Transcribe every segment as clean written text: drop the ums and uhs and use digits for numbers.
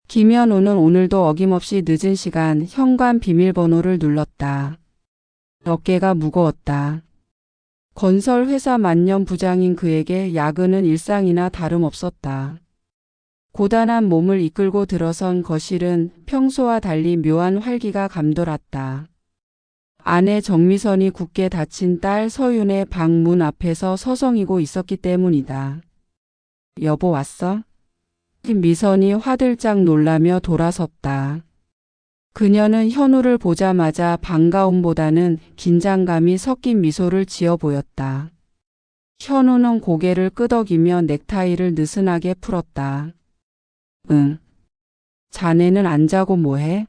김현우는 오늘도 어김없이 늦은 시간 현관 비밀번호를 눌렀다. 어깨가 무거웠다. 건설 회사 만년 부장인 그에게 야근은 일상이나 다름없었다. 고단한 몸을 이끌고 들어선 거실은 평소와 달리 묘한 활기가 감돌았다. 아내 정미선이 굳게 닫힌 딸 서윤의 방 문 앞에서 서성이고 있었기 때문이다. 여보 왔어? 미선이 화들짝 놀라며 돌아섰다. 그녀는 현우를 보자마자 반가움보다는 긴장감이 섞인 미소를 지어 보였다. 현우는 고개를 끄덕이며 넥타이를 느슨하게 풀었다. 응. 자네는 안 자고 뭐해?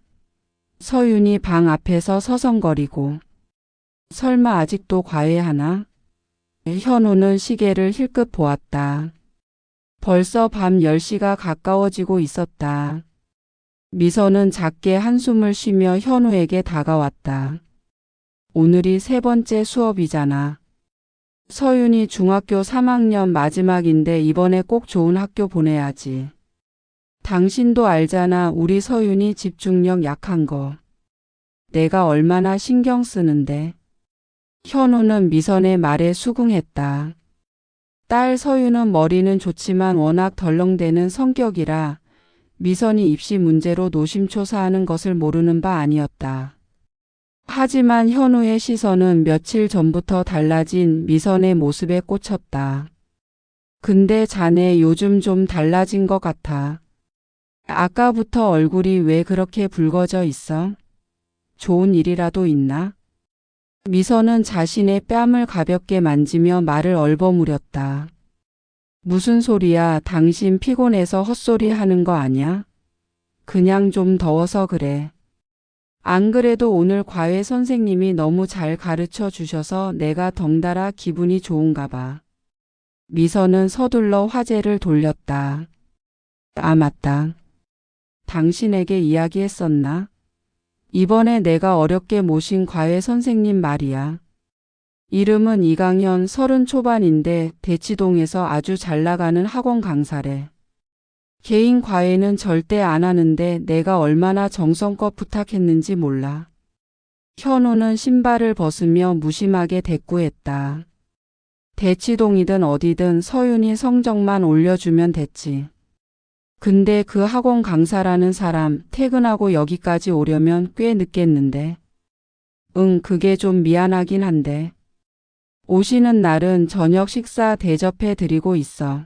서윤이 방 앞에서 서성거리고. 설마 아직도 과외하나? 현우는 시계를 힐끗 보았다. 벌써 밤 10시가 가까워지고 있었다. 미선은 작게 한숨을 쉬며 현우에게 다가왔다. 오늘이 3번째 수업이잖아. 서윤이 중학교 3학년 마지막인데 이번에 꼭 좋은 학교 보내야지. 당신도 알잖아, 우리 서윤이 집중력 약한 거. 내가 얼마나 신경 쓰는데. 현우는 미선의 말에 수긍했다. 딸 서윤은 머리는 좋지만 워낙 덜렁대는 성격이라 미선이 입시 문제로 노심초사하는 것을 모르는 바 아니었다. 하지만 현우의 시선은 며칠 전부터 달라진 미선의 모습에 꽂혔다. 근데 자네 요즘 좀 달라진 것 같아. 아까부터 얼굴이 왜 그렇게 붉어져 있어? 좋은 일이라도 있나? 미선은 자신의 뺨을 가볍게 만지며 말을 얼버무렸다. 무슨 소리야, 당신 피곤해서 헛소리 하는 거 아냐? 그냥 좀 더워서 그래. 안 그래도 오늘 과외 선생님이 너무 잘 가르쳐 주셔서 내가 덩달아 기분이 좋은가 봐. 미선은 서둘러 화제를 돌렸다. 아, 맞다. 당신에게 이야기했었나? 이번에 내가 어렵게 모신 과외 선생님 말이야. 이름은 이강현, 30 초반인데 대치동에서 아주 잘 나가는 학원 강사래. 개인 과외는 절대 안 하는데 내가 얼마나 정성껏 부탁했는지 몰라. 현우는 신발을 벗으며 무심하게 대꾸했다. 대치동이든 어디든 서윤이 성적만 올려주면 됐지. 근데 그 학원 강사라는 사람 퇴근하고 여기까지 오려면 꽤 늦겠는데. 응, 그게 좀 미안하긴 한데. 오시는 날은 저녁 식사 대접해 드리고 있어.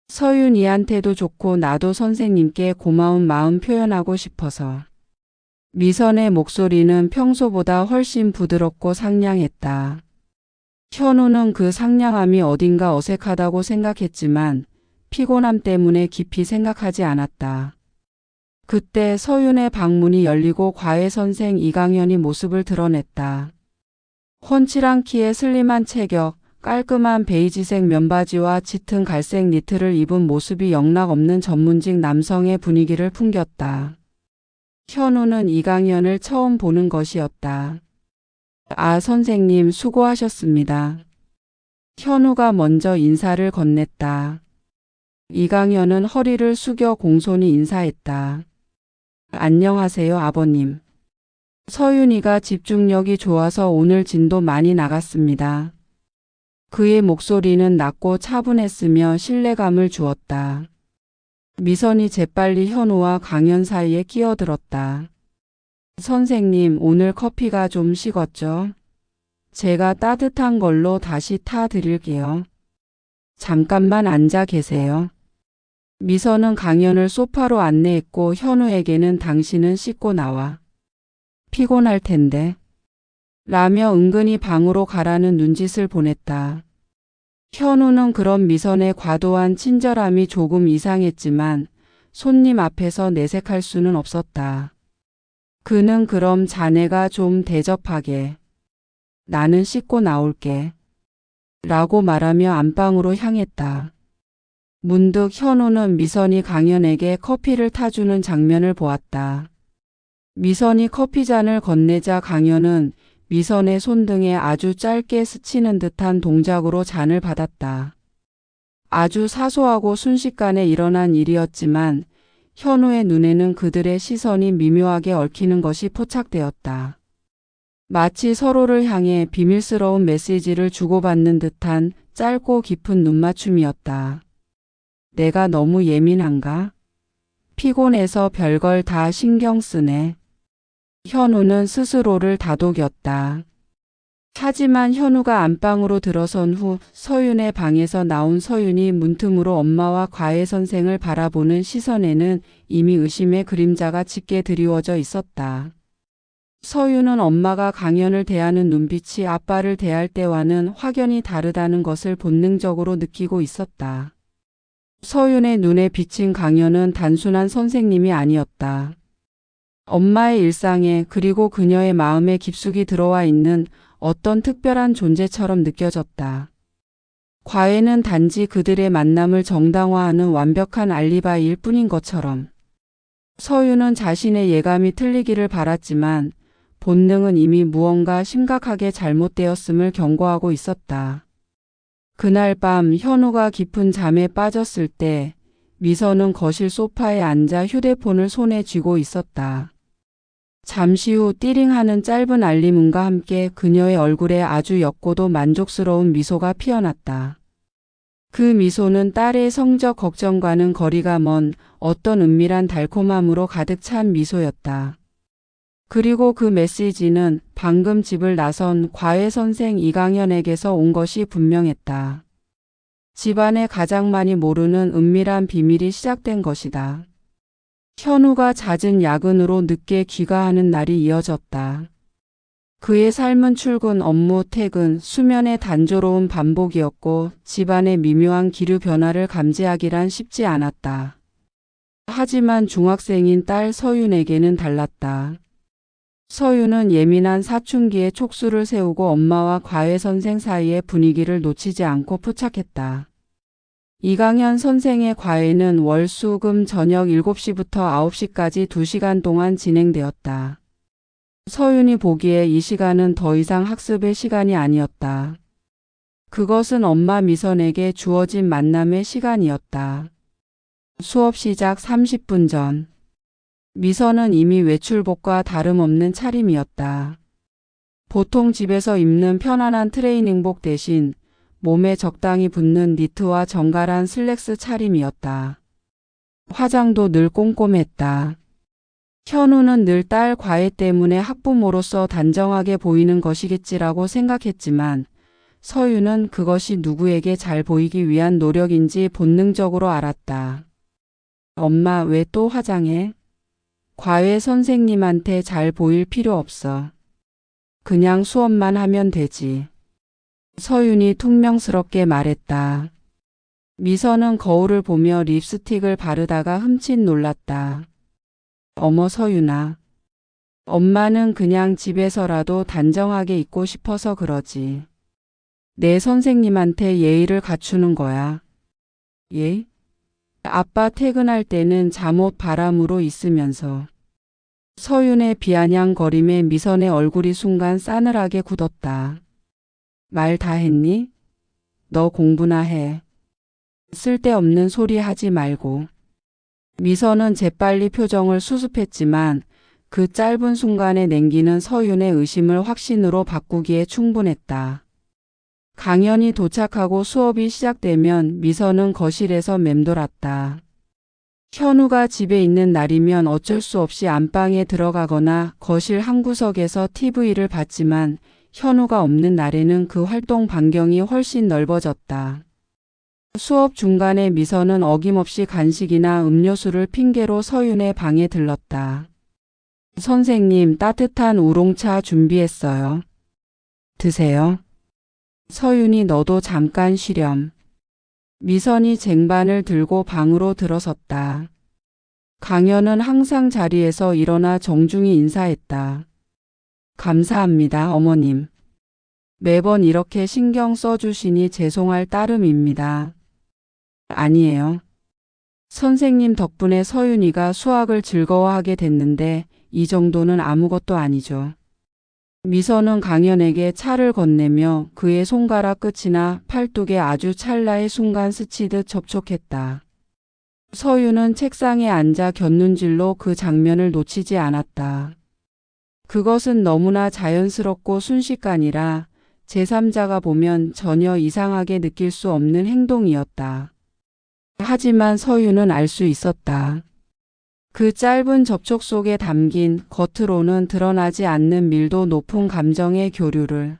서윤이한테도 좋고 나도 선생님께 고마운 마음 표현하고 싶어서. 미선의 목소리는 평소보다 훨씬 부드럽고 상냥했다. 현우는 그 상냥함이 어딘가 어색하다고 생각했지만 피곤함 때문에 깊이 생각하지 않았다. 그때 서윤의 방문이 열리고 과외 선생 이강현이 모습을 드러냈다. 훤칠한 키에 슬림한 체격, 깔끔한 베이지색 면바지와 짙은 갈색 니트를 입은 모습이 영락없는 전문직 남성의 분위기를 풍겼다. 현우는 이강현을 처음 보는 것이었다. 아, 선생님 수고하셨습니다. 현우가 먼저 인사를 건넸다. 이강현은 허리를 숙여 공손히 인사했다. 안녕하세요, 아버님. 서윤이가 집중력이 좋아서 오늘 진도 많이 나갔습니다. 그의 목소리는 낮고 차분했으며 신뢰감을 주었다. 미선이 재빨리 현우와 강현 사이에 끼어들었다. 선생님, 오늘 커피가 좀 식었죠? 제가 따뜻한 걸로 다시 타드릴게요. 잠깐만 앉아 계세요. 미선은 강현을 소파로 안내했고 현우에게는 당신은 씻고 나와. 피곤할 텐데. 라며 은근히 방으로 가라는 눈짓을 보냈다. 현우는 그런 미선의 과도한 친절함이 조금 이상했지만 손님 앞에서 내색할 수는 없었다. 그는 그럼 자네가 좀 대접하게. 나는 씻고 나올게. 라고 말하며 안방으로 향했다. 문득 현우는 미선이 강현에게 커피를 타주는 장면을 보았다. 미선이 커피잔을 건네자 강현은 미선의 손등에 아주 짧게 스치는 듯한 동작으로 잔을 받았다. 아주 사소하고 순식간에 일어난 일이었지만 현우의 눈에는 그들의 시선이 미묘하게 얽히는 것이 포착되었다. 마치 서로를 향해 비밀스러운 메시지를 주고받는 듯한 짧고 깊은 눈맞춤이었다. 내가 너무 예민한가? 피곤해서 별걸 다 신경 쓰네. 현우는 스스로를 다독였다. 하지만 현우가 안방으로 들어선 후 서윤의 방에서 나온 서윤이 문틈으로 엄마와 과외 선생을 바라보는 시선에는 이미 의심의 그림자가 짙게 드리워져 있었다. 서윤은 엄마가 강연을 대하는 눈빛이 아빠를 대할 때와는 확연히 다르다는 것을 본능적으로 느끼고 있었다. 서윤의 눈에 비친 강연은 단순한 선생님이 아니었다. 엄마의 일상에 그리고 그녀의 마음에 깊숙이 들어와 있는 어떤 특별한 존재처럼 느껴졌다. 과외는 단지 그들의 만남을 정당화하는 완벽한 알리바이일 뿐인 것처럼. 서윤은 자신의 예감이 틀리기를 바랐지만 본능은 이미 무언가 심각하게 잘못되었음을 경고하고 있었다. 그날 밤 현우가 깊은 잠에 빠졌을 때 미선은 거실 소파에 앉아 휴대폰을 손에 쥐고 있었다. 잠시 후 띠링하는 짧은 알림음과 함께 그녀의 얼굴에 아주 옅고도 만족스러운 미소가 피어났다. 그 미소는 딸의 성적 걱정과는 거리가 먼 어떤 은밀한 달콤함으로 가득 찬 미소였다. 그리고 그 메시지는 방금 집을 나선 과외 선생 이강현에게서 온 것이 분명했다. 집안에 가장 많이 모르는 은밀한 비밀이 시작된 것이다. 현우가 잦은 야근으로 늦게 귀가하는 날이 이어졌다. 그의 삶은 출근, 업무, 퇴근, 수면의 단조로운 반복이었고 집안의 미묘한 기류 변화를 감지하기란 쉽지 않았다. 하지만 중학생인 딸 서윤에게는 달랐다. 서윤은 예민한 사춘기에 촉수를 세우고 엄마와 과외 선생 사이의 분위기를 놓치지 않고 포착했다. 이강현 선생의 과외는 월, 수, 금 저녁 7시부터 9시까지 2시간 동안 진행되었다. 서윤이 보기에 이 시간은 더 이상 학습의 시간이 아니었다. 그것은 엄마 미선에게 주어진 만남의 시간이었다. 수업 시작 30분 전. 미선은 이미 외출복과 다름없는 차림이었다. 보통 집에서 입는 편안한 트레이닝복 대신 몸에 적당히 붙는 니트와 정갈한 슬랙스 차림이었다. 화장도 늘 꼼꼼했다. 현우는 늘 딸 과외 때문에 학부모로서 단정하게 보이는 것이겠지라고 생각했지만 서윤은 그것이 누구에게 잘 보이기 위한 노력인지 본능적으로 알았다. 엄마, 왜 또 화장해? 과외 선생님한테 잘 보일 필요 없어. 그냥 수업만 하면 되지. 서윤이 퉁명스럽게 말했다. 미선은 거울을 보며 립스틱을 바르다가 흠칫 놀랐다. 어머 서윤아. 엄마는 그냥 집에서라도 단정하게 있고 싶어서 그러지. 내 선생님한테 예의를 갖추는 거야. 예? 아빠 퇴근할 때는 잠옷 바람으로 있으면서. 서윤의 비아냥거림에 미선의 얼굴이 순간 싸늘하게 굳었다. 말 다 했니? 너 공부나 해. 쓸데없는 소리 하지 말고. 미선은 재빨리 표정을 수습했지만 그 짧은 순간에 냉기는 서윤의 의심을 확신으로 바꾸기에 충분했다. 강연이 도착하고 수업이 시작되면 미선은 거실에서 맴돌았다. 현우가 집에 있는 날이면 어쩔 수 없이 안방에 들어가거나 거실 한 구석에서 TV를 봤지만 현우가 없는 날에는 그 활동 반경이 훨씬 넓어졌다. 수업 중간에 미선은 어김없이 간식이나 음료수를 핑계로 서윤의 방에 들렀다. 선생님, 따뜻한 우롱차 준비했어요. 드세요. 서윤이 너도 잠깐 쉬렴. 미선이 쟁반을 들고 방으로 들어섰다. 강연은 항상 자리에서 일어나 정중히 인사했다. 감사합니다, 어머님. 매번 이렇게 신경 써주시니 죄송할 따름입니다. 아니에요. 선생님 덕분에 서윤이가 수학을 즐거워하게 됐는데 이 정도는 아무것도 아니죠. 미선은 강연에게 차를 건네며 그의 손가락 끝이나 팔뚝에 아주 찰나의 순간 스치듯 접촉했다. 서윤은 책상에 앉아 곁눈질로 그 장면을 놓치지 않았다. 그것은 너무나 자연스럽고 순식간이라 제3자가 보면 전혀 이상하게 느낄 수 없는 행동이었다. 하지만 서윤은 알 수 있었다. 그 짧은 접촉 속에 담긴 겉으로는 드러나지 않는 밀도 높은 감정의 교류를.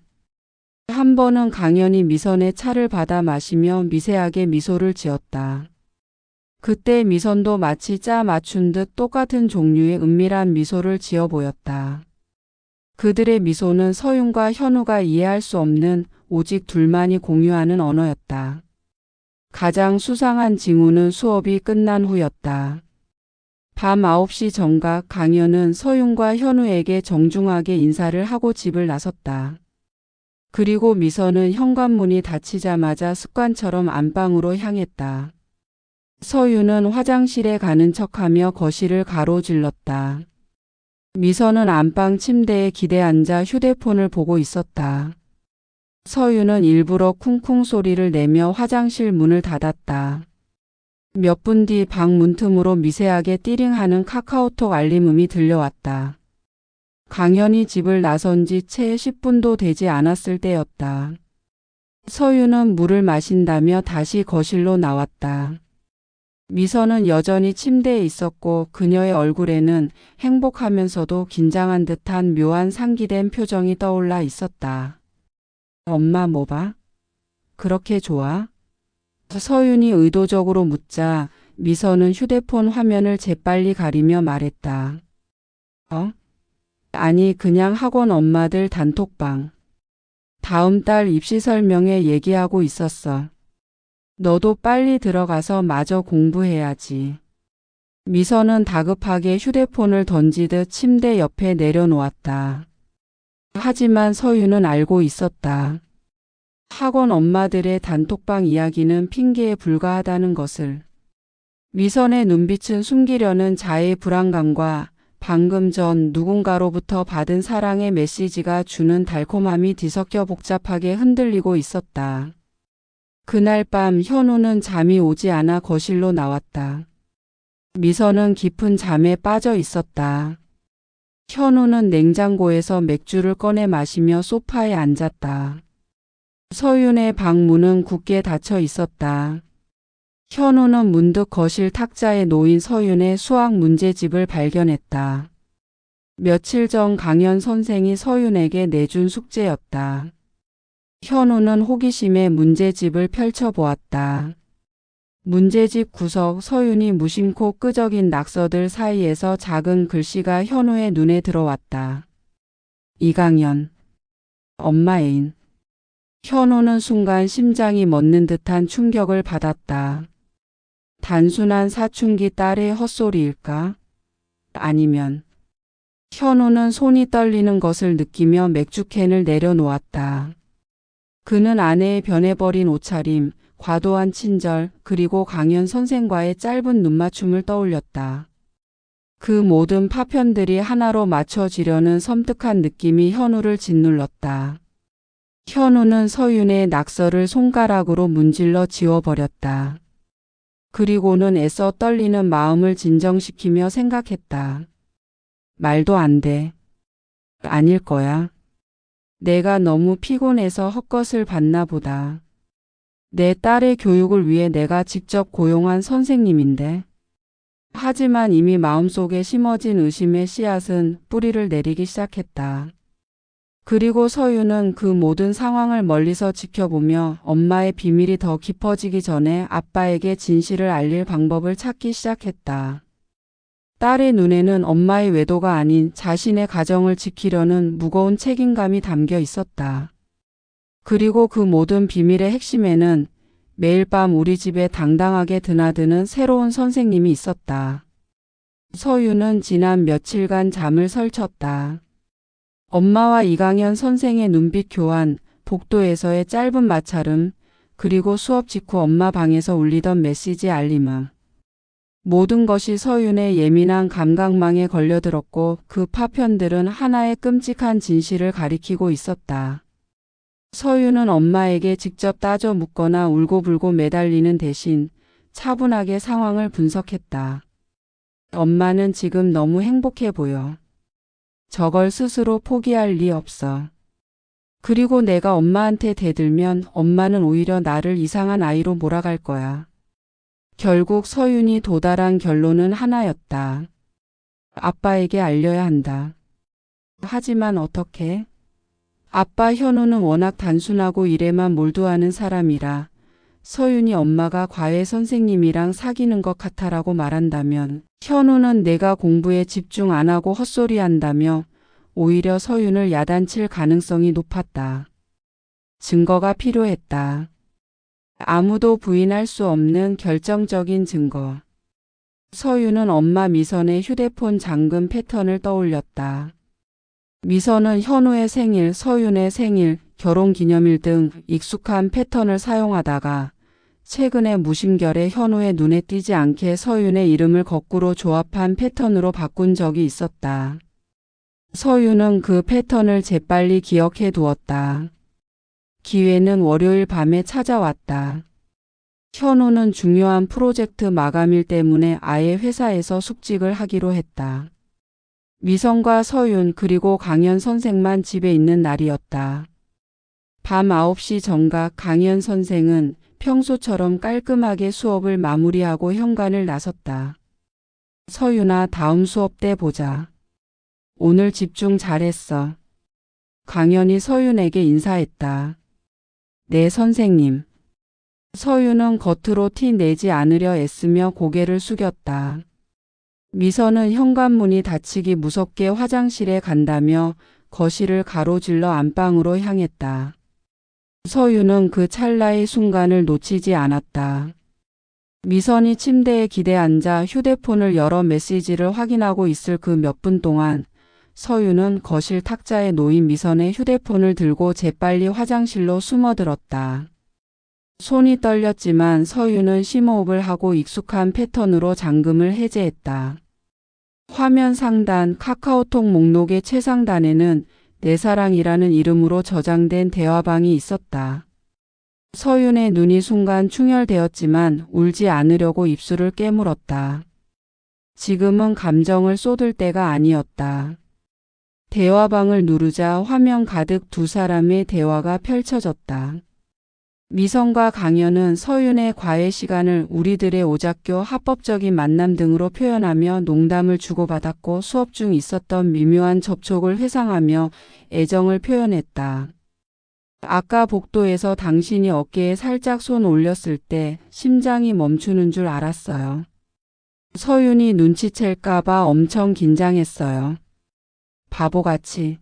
한 번은 강연이 미선의 차를 받아 마시며 미세하게 미소를 지었다. 그때 미선도 마치 짜 맞춘 듯 똑같은 종류의 은밀한 미소를 지어 보였다. 그들의 미소는 서윤과 현우가 이해할 수 없는 오직 둘만이 공유하는 언어였다. 가장 수상한 징후는 수업이 끝난 후였다. 밤 9시 정각 강연은 서윤과 현우에게 정중하게 인사를 하고 집을 나섰다. 그리고 미선은 현관문이 닫히자마자 습관처럼 안방으로 향했다. 서윤은 화장실에 가는 척하며 거실을 가로질렀다. 미선은 안방 침대에 기대 앉아 휴대폰을 보고 있었다. 서윤은 일부러 쿵쿵 소리를 내며 화장실 문을 닫았다. 몇 분 뒤 방 문틈으로 미세하게 띠링하는 카카오톡 알림음이 들려왔다. 강연이 집을 나선 지 채 10분도 되지 않았을 때였다. 서윤은 물을 마신다며 다시 거실로 나왔다. 미선은 여전히 침대에 있었고 그녀의 얼굴에는 행복하면서도 긴장한 듯한 묘한 상기된 표정이 떠올라 있었다. 엄마 뭐 봐? 그렇게 좋아? 서윤이 의도적으로 묻자 미선은 휴대폰 화면을 재빨리 가리며 말했다. 아니 그냥 학원 엄마들 단톡방. 다음 달 입시 설명회 얘기하고 있었어. 너도 빨리 들어가서 마저 공부해야지. 미선은 다급하게 휴대폰을 던지듯 침대 옆에 내려놓았다. 하지만 서윤은 알고 있었다. 학원 엄마들의 단톡방 이야기는 핑계에 불과하다는 것을. 미선의 눈빛은 숨기려는 자의 불안감과 방금 전 누군가로부터 받은 사랑의 메시지가 주는 달콤함이 뒤섞여 복잡하게 흔들리고 있었다. 그날 밤 현우는 잠이 오지 않아 거실로 나왔다. 미선은 깊은 잠에 빠져 있었다. 현우는 냉장고에서 맥주를 꺼내 마시며 소파에 앉았다. 서윤의 방 문은 굳게 닫혀 있었다. 현우는 문득 거실 탁자에 놓인 서윤의 수학 문제집을 발견했다. 며칠 전 강연 선생이 서윤에게 내준 숙제였다. 현우는 호기심에 문제집을 펼쳐보았다. 문제집 구석 서윤이 무심코 끄적인 낙서들 사이에서 작은 글씨가 현우의 눈에 들어왔다. 이강연. 엄마 애인. 현우는 순간 심장이 멎는 듯한 충격을 받았다. 단순한 사춘기 딸의 헛소리일까? 아니면 현우는 손이 떨리는 것을 느끼며 맥주캔을 내려놓았다. 그는 아내의 변해버린 옷차림, 과도한 친절, 그리고 강연 선생과의 짧은 눈맞춤을 떠올렸다. 그 모든 파편들이 하나로 맞춰지려는 섬뜩한 느낌이 현우를 짓눌렀다. 현우는 서윤의 낙서를 손가락으로 문질러 지워버렸다. 그리고는 애써 떨리는 마음을 진정시키며 생각했다. 말도 안 돼. 아닐 거야. 내가 너무 피곤해서 헛것을 봤나 보다. 내 딸의 교육을 위해 내가 직접 고용한 선생님인데. 하지만 이미 마음속에 심어진 의심의 씨앗은 뿌리를 내리기 시작했다. 그리고 서윤은 그 모든 상황을 멀리서 지켜보며 엄마의 비밀이 더 깊어지기 전에 아빠에게 진실을 알릴 방법을 찾기 시작했다. 딸의 눈에는 엄마의 외도가 아닌 자신의 가정을 지키려는 무거운 책임감이 담겨 있었다. 그리고 그 모든 비밀의 핵심에는 매일 밤 우리 집에 당당하게 드나드는 새로운 선생님이 있었다. 서윤은 지난 며칠간 잠을 설쳤다. 엄마와 이강연 선생의 눈빛 교환, 복도에서의 짧은 마찰음, 그리고 수업 직후 엄마 방에서 울리던 메시지 알림음. 모든 것이 서윤의 예민한 감각망에 걸려들었고 그 파편들은 하나의 끔찍한 진실을 가리키고 있었다. 서윤은 엄마에게 직접 따져 묻거나 울고불고 매달리는 대신 차분하게 상황을 분석했다. 엄마는 지금 너무 행복해 보여. 저걸 스스로 포기할 리 없어. 그리고 내가 엄마한테 대들면 엄마는 오히려 나를 이상한 아이로 몰아갈 거야. 결국 서윤이 도달한 결론은 하나였다. 아빠에게 알려야 한다. 하지만 어떻게? 아빠 현우는 워낙 단순하고 일에만 몰두하는 사람이라 서윤이 엄마가 과외 선생님이랑 사귀는 것 같아라고 말한다면 현우는 내가 공부에 집중 안 하고 헛소리 한다며 오히려 서윤을 야단칠 가능성이 높았다. 증거가 필요했다. 아무도 부인할 수 없는 결정적인 증거. 서윤은 엄마 미선의 휴대폰 잠금 패턴을 떠올렸다. 미선은 현우의 생일, 서윤의 생일, 결혼기념일 등 익숙한 패턴을 사용하다가 최근에 무심결에 현우의 눈에 띄지 않게 서윤의 이름을 거꾸로 조합한 패턴으로 바꾼 적이 있었다. 서윤은 그 패턴을 재빨리 기억해 두었다. 기회는 월요일 밤에 찾아왔다. 현우는 중요한 프로젝트 마감일 때문에 아예 회사에서 숙직을 하기로 했다. 미선과 서윤 그리고 강연 선생만 집에 있는 날이었다. 밤 9시 정각 강연 선생은 평소처럼 깔끔하게 수업을 마무리하고 현관을 나섰다. 서윤아, 다음 수업 때 보자. 오늘 집중 잘했어. 강연이 서윤에게 인사했다. 네, 선생님. 서윤은 겉으로 티 내지 않으려 애쓰며 고개를 숙였다. 미선은 현관문이 닫히기 무섭게 화장실에 간다며 거실을 가로질러 안방으로 향했다. 서윤은 그 찰나의 순간을 놓치지 않았다. 미선이 침대에 기대 앉아 휴대폰을 열어 메시지를 확인하고 있을 그 몇 분 동안 서윤은 거실 탁자에 놓인 미선의 휴대폰을 들고 재빨리 화장실로 숨어들었다. 손이 떨렸지만 서윤은 심호흡을 하고 익숙한 패턴으로 잠금을 해제했다. 화면 상단 카카오톡 목록의 최상단에는 내 사랑이라는 이름으로 저장된 대화방이 있었다. 서윤의 눈이 순간 충혈되었지만 울지 않으려고 입술을 깨물었다. 지금은 감정을 쏟을 때가 아니었다. 대화방을 누르자 화면 가득 두 사람의 대화가 펼쳐졌다. 미선과 강연은 서윤의 과외 시간을 우리들의 오작교 합법적인 만남 등으로 표현하며 농담을 주고받았고 수업 중 있었던 미묘한 접촉을 회상하며 애정을 표현했다. 아까 복도에서 당신이 어깨에 살짝 손 올렸을 때 심장이 멈추는 줄 알았어요. 서윤이 눈치챌까봐 엄청 긴장했어요. 바보같이.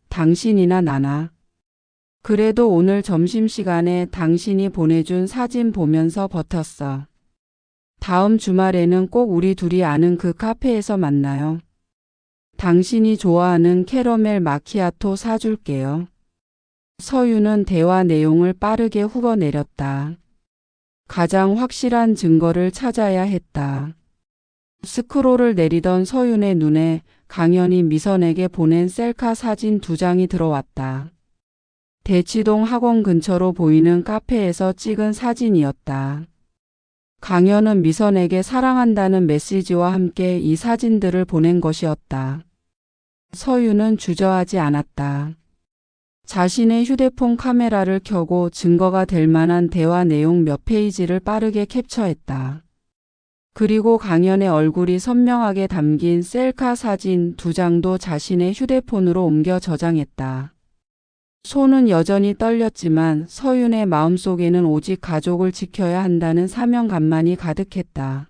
당신이나 나나. 그래도 오늘 점심시간에 당신이 보내준 사진 보면서 버텼어. 다음 주말에는 꼭 우리 둘이 아는 그 카페에서 만나요. 당신이 좋아하는 캐러멜 마키아토 사줄게요. 서윤은 대화 내용을 빠르게 훅어내렸다. 가장 확실한 증거를 찾아야 했다. 스크롤을 내리던 서윤의 눈에 강연이 미선에게 보낸 셀카 사진 2장이 들어왔다. 대치동 학원 근처로 보이는 카페에서 찍은 사진이었다. 강연은 미선에게 사랑한다는 메시지와 함께 이 사진들을 보낸 것이었다. 서윤은 주저하지 않았다. 자신의 휴대폰 카메라를 켜고 증거가 될 만한 대화 내용 몇 페이지를 빠르게 캡처했다. 그리고 강연의 얼굴이 선명하게 담긴 셀카 사진 2장도 자신의 휴대폰으로 옮겨 저장했다. 손은 여전히 떨렸지만 서윤의 마음속에는 오직 가족을 지켜야 한다는 사명감만이 가득했다.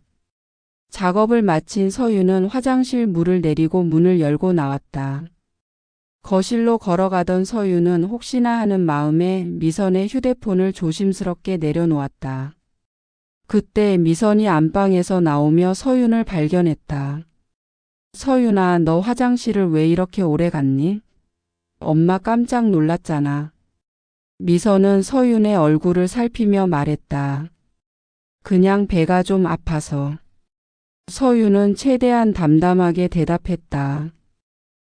작업을 마친 서윤은 화장실 문을 내리고 문을 열고 나왔다. 거실로 걸어가던 서윤은 혹시나 하는 마음에 미선의 휴대폰을 조심스럽게 내려놓았다. 그때 미선이 안방에서 나오며 서윤을 발견했다. 서윤아, 너 화장실을 왜 이렇게 오래 갔니? 엄마 깜짝 놀랐잖아. 미선은 서윤의 얼굴을 살피며 말했다. 그냥 배가 좀 아파서. 서윤은 최대한 담담하게 대답했다.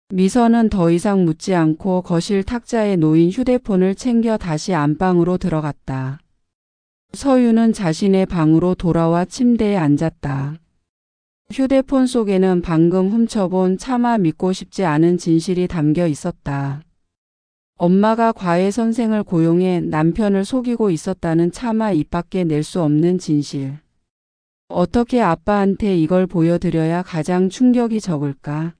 미선은 더 이상 묻지 않고 거실 탁자에 놓인 휴대폰을 챙겨 다시 안방으로 들어갔다. 서유는 자신의 방으로 돌아와 침대에 앉았다. 휴대폰 속에는 방금 훔쳐본 차마 믿고 싶지 않은 진실이 담겨 있었다. 엄마가 과외 선생을 고용해 남편을 속이고 있었다는 차마 입 밖에 낼 수 없는 진실. 어떻게 아빠한테 이걸 보여드려야 가장 충격이 적을까?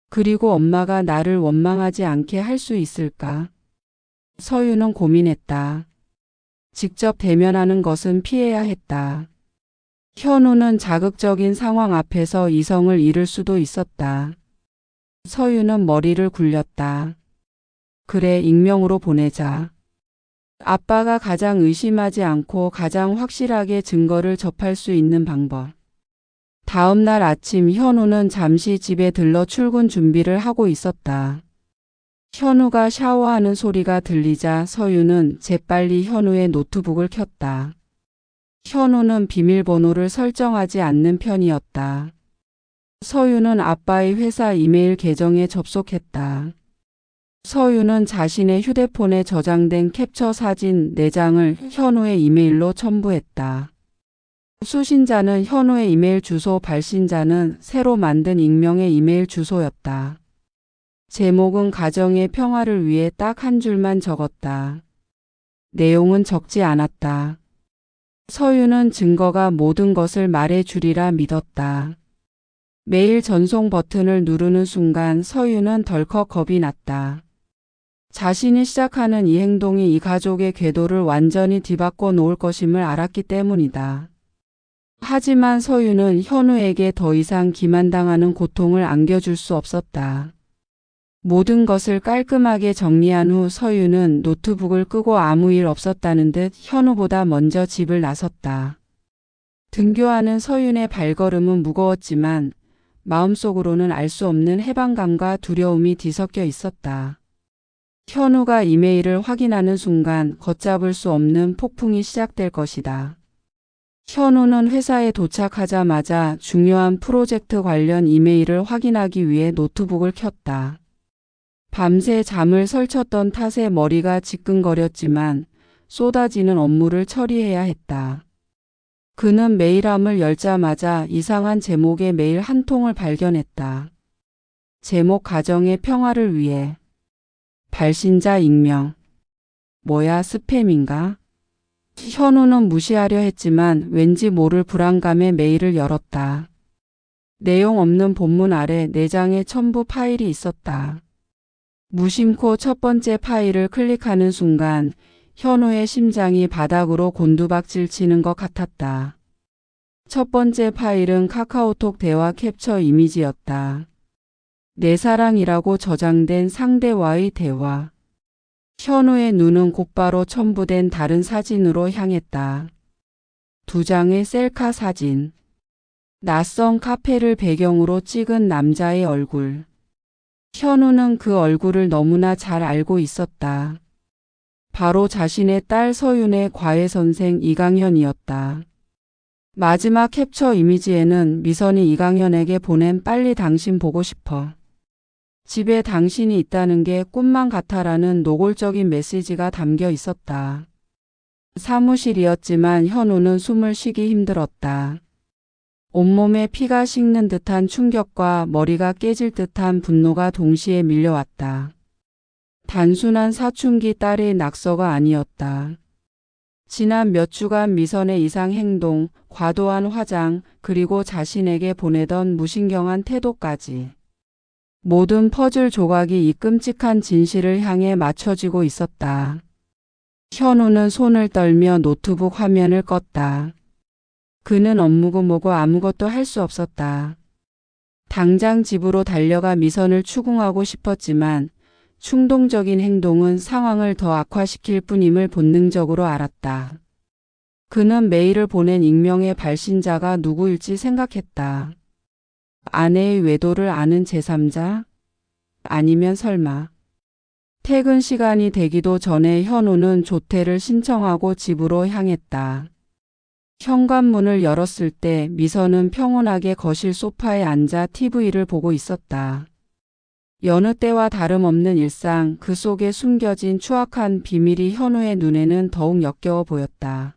그리고 엄마가 나를 원망하지 않게 할 수 있을까? 서유는 고민했다. 직접 대면하는 것은 피해야 했다. 현우는 자극적인 상황 앞에서 이성을 잃을 수도 있었다. 서유는 머리를 굴렸다. 그래, 익명으로 보내자. 아빠가 가장 의심하지 않고 가장 확실하게 증거를 접할 수 있는 방법. 다음 날 아침 현우는 잠시 집에 들러 출근 준비를 하고 있었다. 현우가 샤워하는 소리가 들리자 서유는 재빨리 현우의 노트북을 켰다. 현우는 비밀번호를 설정하지 않는 편이었다. 서유는 아빠의 회사 이메일 계정에 접속했다. 서유는 자신의 휴대폰에 저장된 캡처 사진 4장을 현우의 이메일로 첨부했다. 수신자는 현우의 이메일 주소, 발신자는 새로 만든 익명의 이메일 주소였다. 제목은 가정의 평화를 위해 딱 한 줄만 적었다. 내용은 적지 않았다. 서유는 증거가 모든 것을 말해주리라 믿었다. 메일 전송 버튼을 누르는 순간 서유는 덜컥 겁이 났다. 자신이 시작하는 이 행동이 이 가족의 궤도를 완전히 뒤바꿔 놓을 것임을 알았기 때문이다. 하지만 서유는 현우에게 더 이상 기만당하는 고통을 안겨줄 수 없었다. 모든 것을 깔끔하게 정리한 후 서유는 노트북을 끄고 아무 일 없었다는 듯 현우보다 먼저 집을 나섰다. 등교하는 서윤의 발걸음은 무거웠지만 마음속으로는 알 수 없는 해방감과 두려움이 뒤섞여 있었다. 현우가 이메일을 확인하는 순간 걷잡을 수 없는 폭풍이 시작될 것이다. 현우는 회사에 도착하자마자 중요한 프로젝트 관련 이메일을 확인하기 위해 노트북을 켰다. 밤새 잠을 설쳤던 탓에 머리가 지끈거렸지만 쏟아지는 업무를 처리해야 했다. 그는 메일함을 열자마자 이상한 제목의 메일 한 통을 발견했다. 제목 가정의 평화를 위해. 발신자 익명. 뭐야, 스팸인가? 현우는 무시하려 했지만 왠지 모를 불안감에 메일을 열었다. 내용 없는 본문 아래 4장의 첨부 파일이 있었다. 무심코 첫 번째 파일을 클릭하는 순간 현우의 심장이 바닥으로 곤두박질 치는 것 같았다. 첫 번째 파일은 카카오톡 대화 캡처 이미지였다. 내 사랑이라고 저장된 상대와의 대화. 현우의 눈은 곧바로 첨부된 다른 사진으로 향했다. 2장의 셀카 사진. 낯선 카페를 배경으로 찍은 남자의 얼굴. 현우는 그 얼굴을 너무나 잘 알고 있었다. 바로 자신의 딸 서윤의 과외 선생 이강현이었다. 마지막 캡처 이미지에는 미선이 이강현에게 보낸 빨리 당신 보고 싶어. 집에 당신이 있다는 게 꿈만 같아라는 노골적인 메시지가 담겨 있었다. 사무실이었지만 현우는 숨을 쉬기 힘들었다. 온몸에 피가 식는 듯한 충격과 머리가 깨질 듯한 분노가 동시에 밀려왔다. 단순한 사춘기 딸의 낙서가 아니었다. 지난 몇 주간 미선의 이상 행동, 과도한 화장, 그리고 자신에게 보내던 무신경한 태도까지. 모든 퍼즐 조각이 이 끔찍한 진실을 향해 맞춰지고 있었다. 현우는 손을 떨며 노트북 화면을 껐다. 그는 업무고 뭐고 아무것도 할 수 없었다. 당장 집으로 달려가 미선을 추궁하고 싶었지만 충동적인 행동은 상황을 더 악화시킬 뿐임을 본능적으로 알았다. 그는 메일을 보낸 익명의 발신자가 누구일지 생각했다. 아내의 외도를 아는 제3자? 아니면 설마. 퇴근 시간이 되기도 전에 현우는 조퇴를 신청하고 집으로 향했다. 현관문을 열었을 때 미선은 평온하게 거실 소파에 앉아 TV를 보고 있었다. 여느 때와 다름없는 일상, 그 속에 숨겨진 추악한 비밀이 현우의 눈에는 더욱 역겨워 보였다.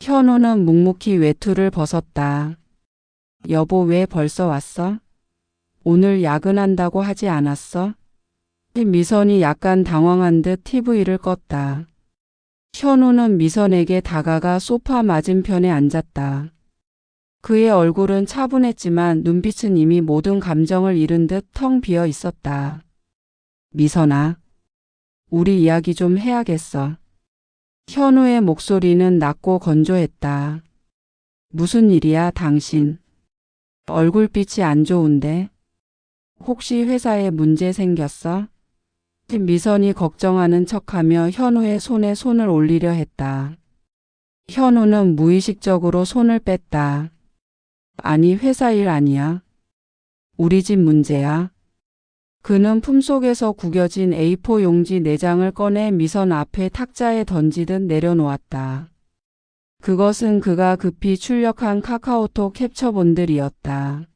현우는 묵묵히 외투를 벗었다. 여보, 왜 벌써 왔어? 오늘 야근한다고 하지 않았어? 미선이 약간 당황한 듯 TV를 껐다. 현우는 미선에게 다가가 소파 맞은편에 앉았다. 그의 얼굴은 차분했지만 눈빛은 이미 모든 감정을 잃은 듯 텅 비어 있었다. 미선아, 우리 이야기 좀 해야겠어. 현우의 목소리는 낮고 건조했다. 무슨 일이야, 당신? 얼굴빛이 안 좋은데? 혹시 회사에 문제 생겼어? 미선이 걱정하는 척하며 현우의 손에 손을 올리려 했다. 현우는 무의식적으로 손을 뺐다. 아니, 회사 일 아니야. 우리 집 문제야. 그는 품속에서 구겨진 A4 용지 4장을 꺼내 미선 앞에 탁자에 던지듯 내려놓았다. 그것은 그가 급히 출력한 카카오톡 캡처본들이었다.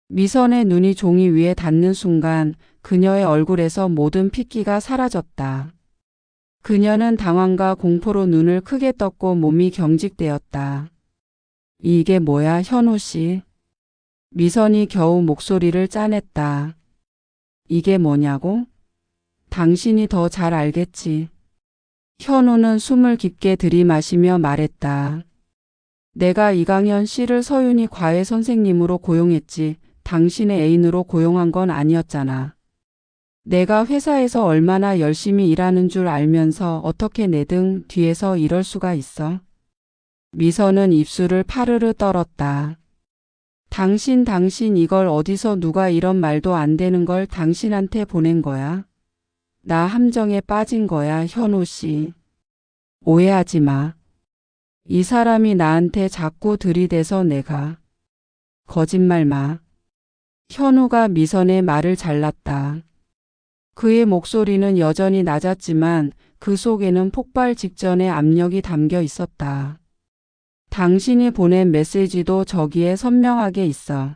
미선의 눈이 종이 위에 닿는 순간 그녀의 얼굴에서 모든 핏기가 사라졌다. 그녀는 당황과 공포로 눈을 크게 떴고 몸이 경직되었다. 이게 뭐야, 현우 씨? 미선이 겨우 목소리를 짜냈다. 이게 뭐냐고? 당신이 더 잘 알겠지. 현우는 숨을 깊게 들이마시며 말했다. 내가 이강현 씨를 서윤이 과외 선생님으로 고용했지 당신의 애인으로 고용한 건 아니었잖아. 내가 회사에서 얼마나 열심히 일하는 줄 알면서 어떻게 내 등 뒤에서 이럴 수가 있어? 미선은 입술을 파르르 떨었다. 당신 이걸 어디서 누가 이런 말도 안 되는 걸 당신한테 보낸 거야? 나 함정에 빠진 거야, 현우 씨. 오해하지 마. 이 사람이 나한테 자꾸 들이대서 내가. 거짓말 마. 현우가 미선의 말을 잘랐다. 그의 목소리는 여전히 낮았지만 그 속에는 폭발 직전의 압력이 담겨 있었다. 당신이 보낸 메시지도 저기에 선명하게 있어.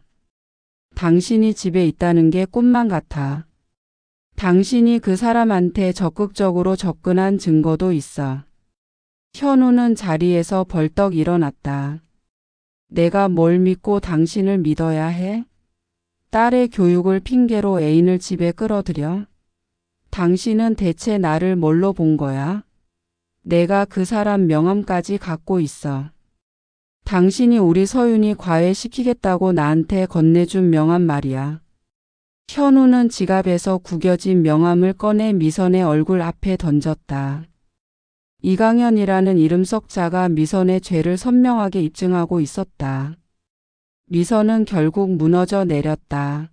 당신이 집에 있다는 게 꿈만 같아. 당신이 그 사람한테 적극적으로 접근한 증거도 있어. 현우는 자리에서 벌떡 일어났다. 내가 뭘 믿고 당신을 믿어야 해? 딸의 교육을 핑계로 애인을 집에 끌어들여? 당신은 대체 나를 뭘로 본 거야? 내가 그 사람 명함까지 갖고 있어. 당신이 우리 서윤이 과외시키겠다고 나한테 건네준 명함 말이야. 현우는 지갑에서 구겨진 명함을 꺼내 미선의 얼굴 앞에 던졌다. 이강현이라는 이름 석자가 미선의 죄를 선명하게 입증하고 있었다. 미선은 결국 무너져 내렸다.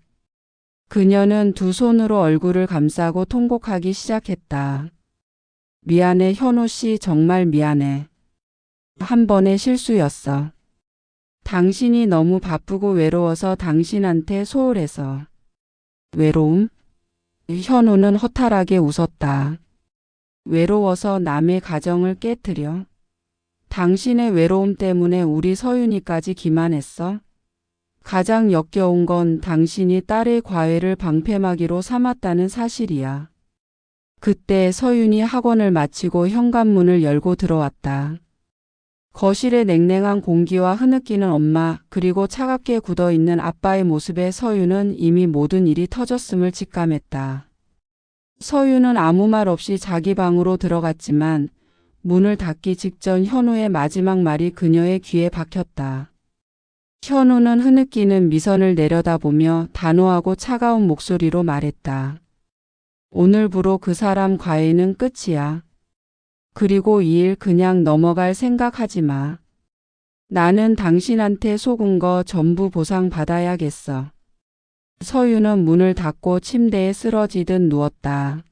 그녀는 두 손으로 얼굴을 감싸고 통곡하기 시작했다. 미안해, 현우 씨, 정말 미안해. 한 번의 실수였어. 당신이 너무 바쁘고 외로워서 당신한테 소홀해서. 외로움? 현우는 허탈하게 웃었다. 외로워서 남의 가정을 깨트려? 당신의 외로움 때문에 우리 서윤이까지 기만했어? 가장 역겨운 건 당신이 딸의 과외를 방패막이로 삼았다는 사실이야. 그때 서윤이 학원을 마치고 현관문을 열고 들어왔다. 거실의 냉랭한 공기와 흐느끼는 엄마 그리고 차갑게 굳어있는 아빠의 모습에 서윤은 이미 모든 일이 터졌음을 직감했다. 서윤은 아무 말 없이 자기 방으로 들어갔지만 문을 닫기 직전 현우의 마지막 말이 그녀의 귀에 박혔다. 현우는 흐느끼는 미선을 내려다보며 단호하고 차가운 목소리로 말했다. 오늘부로 그 사람 과외는 끝이야. 그리고 이 일 그냥 넘어갈 생각하지 마. 나는 당신한테 속은 거 전부 보상받아야겠어. 서윤은 문을 닫고 침대에 쓰러지듯 누웠다.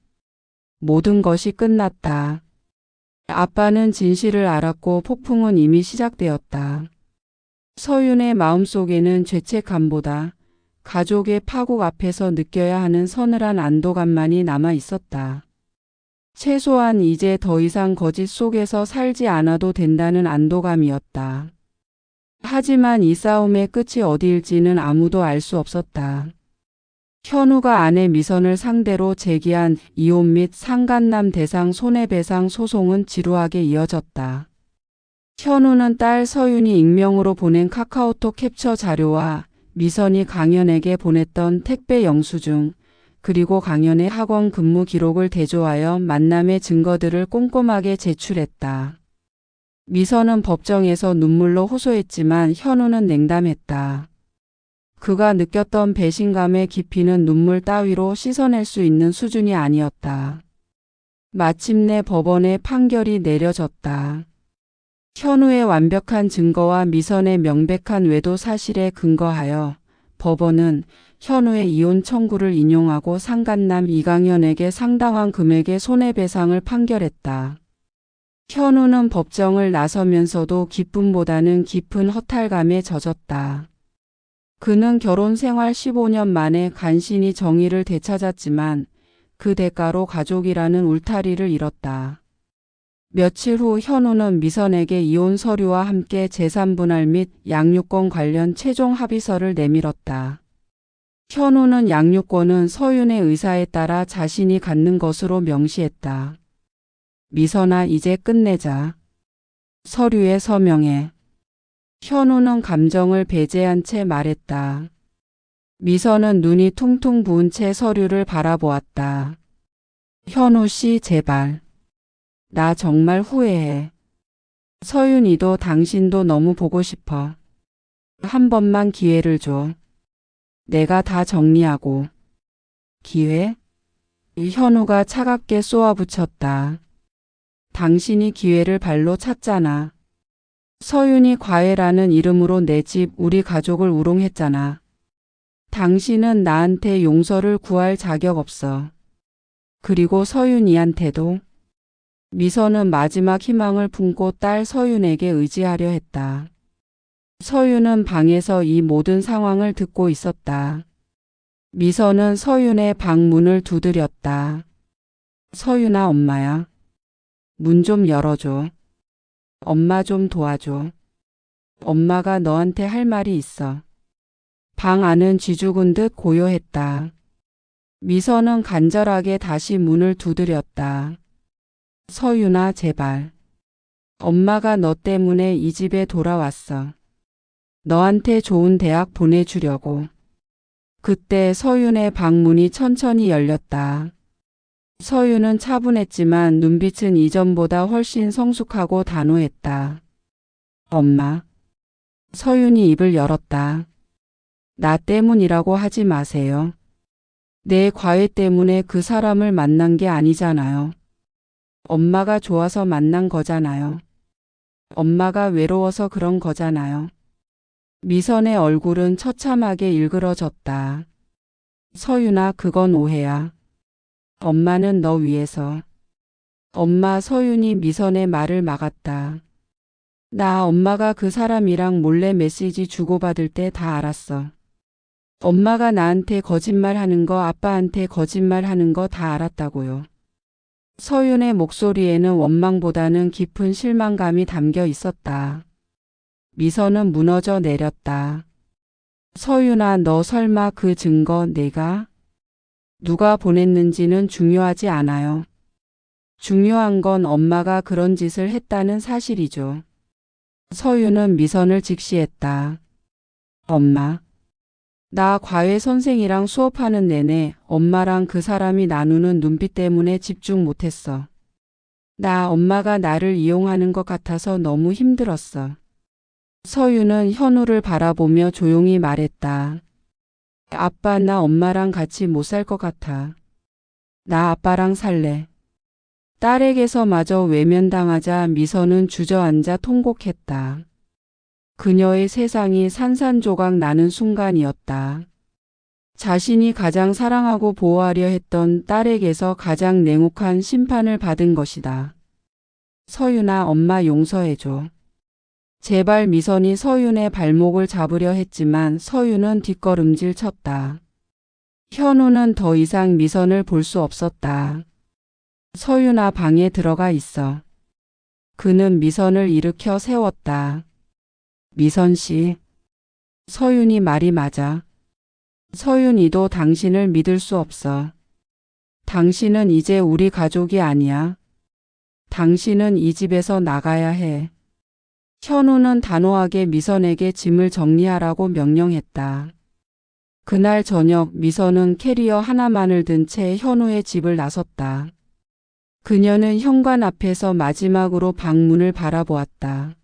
모든 것이 끝났다. 아빠는 진실을 알았고 폭풍은 이미 시작되었다. 서윤의 마음속에는 죄책감보다 가족의 파국 앞에서 느껴야 하는 서늘한 안도감만이 남아 있었다. 최소한 이제 더 이상 거짓 속에서 살지 않아도 된다는 안도감이었다. 하지만 이 싸움의 끝이 어디일지는 아무도 알 수 없었다. 현우가 아내 미선을 상대로 제기한 이혼 및 상간남 대상 손해배상 소송은 지루하게 이어졌다. 현우는 딸 서윤이 익명으로 보낸 카카오톡 캡처 자료와 미선이 강연에게 보냈던 택배 영수증, 그리고 강연의 학원 근무 기록을 대조하여 만남의 증거들을 꼼꼼하게 제출했다. 미선은 법정에서 눈물로 호소했지만 현우는 냉담했다. 그가 느꼈던 배신감의 깊이는 눈물 따위로 씻어낼 수 있는 수준이 아니었다. 마침내 법원의 판결이 내려졌다. 현우의 완벽한 증거와 미선의 명백한 외도 사실에 근거하여 법원은 현우의 이혼 청구를 인용하고 상간남 이강현에게 상당한 금액의 손해배상을 판결했다. 현우는 법정을 나서면서도 기쁨보다는 깊은 허탈감에 젖었다. 그는 결혼 생활 15년 만에 간신히 정의를 되찾았지만 그 대가로 가족이라는 울타리를 잃었다. 며칠 후 현우는 미선에게 이혼 서류와 함께 재산 분할 및 양육권 관련 최종 합의서를 내밀었다. 현우는 양육권은 서윤의 의사에 따라 자신이 갖는 것으로 명시했다. 미선아, 이제 끝내자. 서류에 서명해. 현우는 감정을 배제한 채 말했다. 미선은 눈이 퉁퉁 부은 채 서류를 바라보았다. 현우 씨, 제발. 나 정말 후회해. 서윤이도 당신도 너무 보고 싶어. 한 번만 기회를 줘. 내가 다 정리하고. 기회? 현우가 차갑게 쏘아붙였다. 당신이 기회를 발로 찼잖아. 서윤이 과외라는 이름으로 내 집, 우리 가족을 우롱했잖아. 당신은 나한테 용서를 구할 자격 없어. 그리고 서윤이한테도. 미선은 마지막 희망을 품고 딸 서윤에게 의지하려 했다. 서윤은 방에서 이 모든 상황을 듣고 있었다. 미선은 서윤의 방 문을 두드렸다. 서윤아, 엄마야. 문 좀 열어줘. 엄마 좀 도와줘. 엄마가 너한테 할 말이 있어. 방 안은 쥐죽은 듯 고요했다. 미선은 간절하게 다시 문을 두드렸다. 서윤아, 제발. 엄마가 너 때문에 이 집에 돌아왔어. 너한테 좋은 대학 보내주려고. 그때 서윤의 방문이 천천히 열렸다. 서윤은 차분했지만 눈빛은 이전보다 훨씬 성숙하고 단호했다. 엄마. 서윤이 입을 열었다. 나 때문이라고 하지 마세요. 내 과외 때문에 그 사람을 만난 게 아니잖아요. 엄마가 좋아서 만난 거잖아요. 엄마가 외로워서 그런 거잖아요. 미선의 얼굴은 처참하게 일그러졌다. 서윤아, 그건 오해야. 엄마는 너 위해서. 엄마. 서윤이 미선의 말을 막았다. 나 엄마가 그 사람이랑 몰래 메시지 주고받을 때 다 알았어. 엄마가 나한테 거짓말하는 거, 아빠한테 거짓말하는 거 다 알았다고요. 서윤의 목소리에는 원망보다는 깊은 실망감이 담겨 있었다. 미선은 무너져 내렸다. 서윤아, 너 설마 그 증거 내가? 누가 보냈는지는 중요하지 않아요. 중요한 건 엄마가 그런 짓을 했다는 사실이죠. 서윤은 미선을 직시했다. 엄마. 나 과외 선생이랑 수업하는 내내 엄마랑 그 사람이 나누는 눈빛 때문에 집중 못했어. 나 엄마가 나를 이용하는 것 같아서 너무 힘들었어. 서윤은 현우를 바라보며 조용히 말했다. 아빠, 나 엄마랑 같이 못 살 것 같아. 나 아빠랑 살래. 딸에게서 마저 외면당하자 미선은 주저앉아 통곡했다. 그녀의 세상이 산산조각 나는 순간이었다. 자신이 가장 사랑하고 보호하려 했던 딸에게서 가장 냉혹한 심판을 받은 것이다. 서윤아, 엄마 용서해줘. 제발. 미선이 서윤의 발목을 잡으려 했지만 서윤은 뒷걸음질 쳤다. 현우는 더 이상 미선을 볼 수 없었다. 서윤아, 방에 들어가 있어. 그는 미선을 일으켜 세웠다. 미선 씨. 서윤이 말이 맞아. 서윤이도 당신을 믿을 수 없어. 당신은 이제 우리 가족이 아니야. 당신은 이 집에서 나가야 해. 현우는 단호하게 미선에게 짐을 정리하라고 명령했다. 그날 저녁 미선은 캐리어 하나만을 든 채 현우의 집을 나섰다. 그녀는 현관 앞에서 마지막으로 방문을 바라보았다.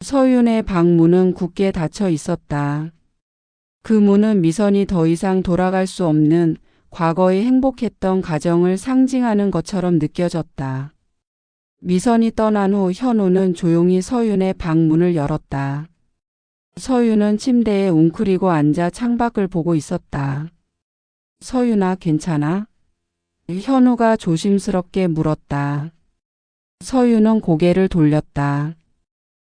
서윤의 방문은 굳게 닫혀 있었다. 그 문은 미선이 더 이상 돌아갈 수 없는 과거의 행복했던 가정을 상징하는 것처럼 느껴졌다. 미선이 떠난 후 현우는 조용히 서윤의 방문을 열었다. 서윤은 침대에 웅크리고 앉아 창밖을 보고 있었다. 서윤아, 괜찮아? 현우가 조심스럽게 물었다. 서윤은 고개를 돌렸다.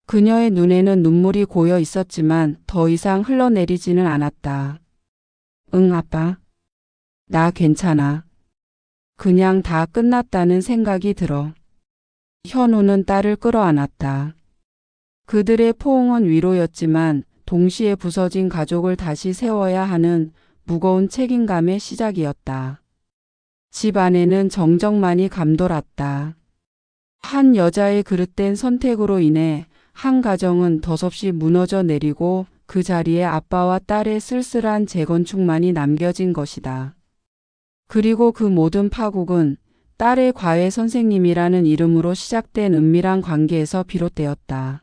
그녀의 눈에는 눈물이 고여 있었지만 더 이상 흘러내리지는 않았다. 응, 아빠. 나 괜찮아. 그냥 다 끝났다는 생각이 들어. 현우는 딸을 끌어안았다. 그들의 포옹은 위로였지만 동시에 부서진 가족을 다시 세워야 하는 무거운 책임감의 시작이었다. 집 안에는 정적만이 감돌았다. 한 여자의 그릇된 선택으로 인해 한 가정은 덧없이 무너져 내리고 그 자리에 아빠와 딸의 쓸쓸한 재건축만이 남겨진 것이다. 그리고 그 모든 파국은 딸의 과외 선생님이라는 이름으로 시작된 은밀한 관계에서 비롯되었다.